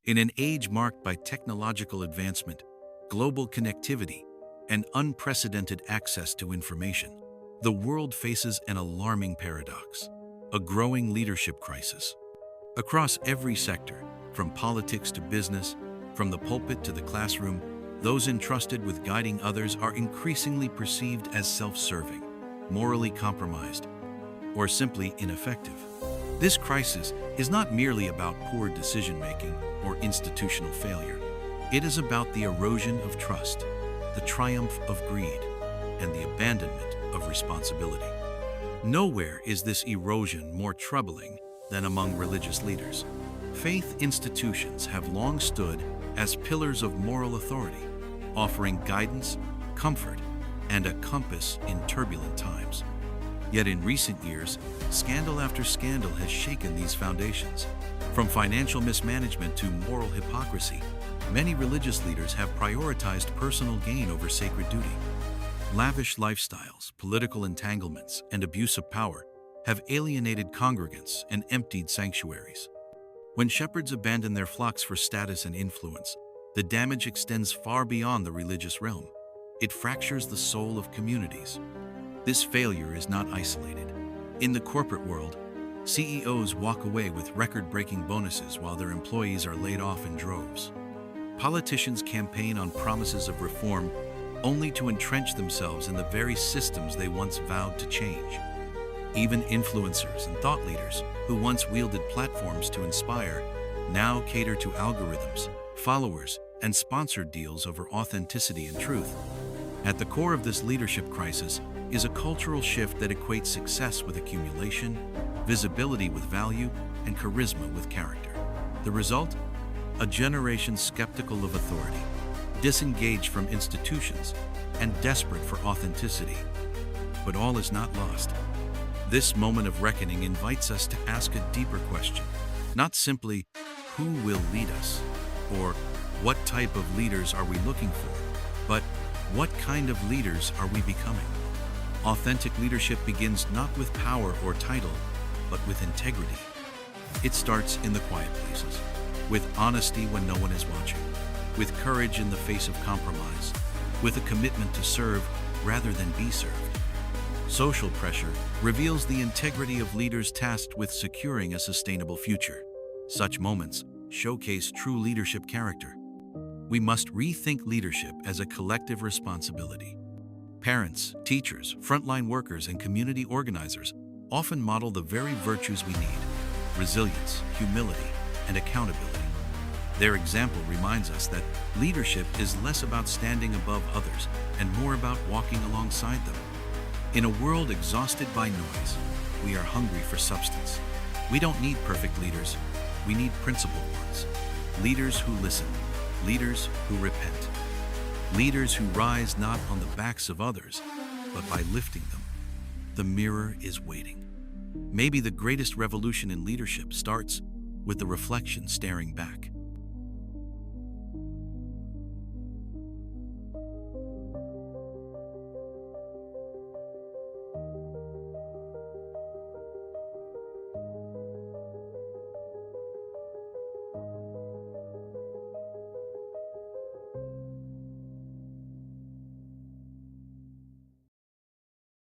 In an age marked by technological advancement, global connectivity, and unprecedented access to information, the world faces an alarming paradox: a growing leadership crisis. Across every sector, from politics to business, from the pulpit to the classroom, those entrusted with guiding others are increasingly perceived as self-serving, morally compromised, or simply ineffective. This crisis is not merely about poor decision-making or institutional failure. It is about the erosion of trust, the triumph of greed, and the abandonment of responsibility. Nowhere is this erosion more troubling than among religious leaders. Faith institutions have long stood as pillars of moral authority, offering guidance, comfort, and a compass in turbulent times. Yet in recent years, scandal after scandal has shaken these foundations. From financial mismanagement to moral hypocrisy, many religious leaders have prioritized personal gain over sacred duty. Lavish lifestyles, political entanglements, and abuse of power have alienated congregants and emptied sanctuaries. When shepherds abandon their flocks for status and influence, the damage extends far beyond the religious realm. It fractures the soul of communities. This failure is not isolated. In the corporate world, CEOs walk away with record-breaking bonuses while their employees are laid off in droves. Politicians campaign on promises of reform only to entrench themselves in the very systems they once vowed to change. Even influencers and thought leaders who once wielded platforms to inspire now cater to algorithms, followers, and sponsored deals over authenticity and truth. At the core of this leadership crisis is a cultural shift that equates success with accumulation, visibility with value, and charisma with character. The result? A generation skeptical of authority, disengaged from institutions, and desperate for authenticity. But all is not lost. This moment of reckoning invites us to ask a deeper question. Not simply, who will lead us? Or, what type of leaders are we looking for? But, what kind of leaders are we becoming? Authentic leadership begins not with power or title, but with integrity. It starts in the quiet places, with honesty when no one is watching, with courage in the face of compromise, with a commitment to serve rather than be served. Social pressure reveals the integrity of leaders tasked with securing a sustainable future. Such moments showcase true leadership character. We must rethink leadership as a collective responsibility. Parents, teachers, frontline workers, and community organizers often model the very virtues we need: resilience, humility, and accountability. Their example reminds us that leadership is less about standing above others and more about walking alongside them. In a world exhausted by noise, we are hungry for substance. We don't need perfect leaders. We need principled ones. Leaders who listen. Leaders who repent. Leaders who rise not on the backs of others, but by lifting them. The mirror is waiting. Maybe the greatest revolution in leadership starts with the reflection staring back.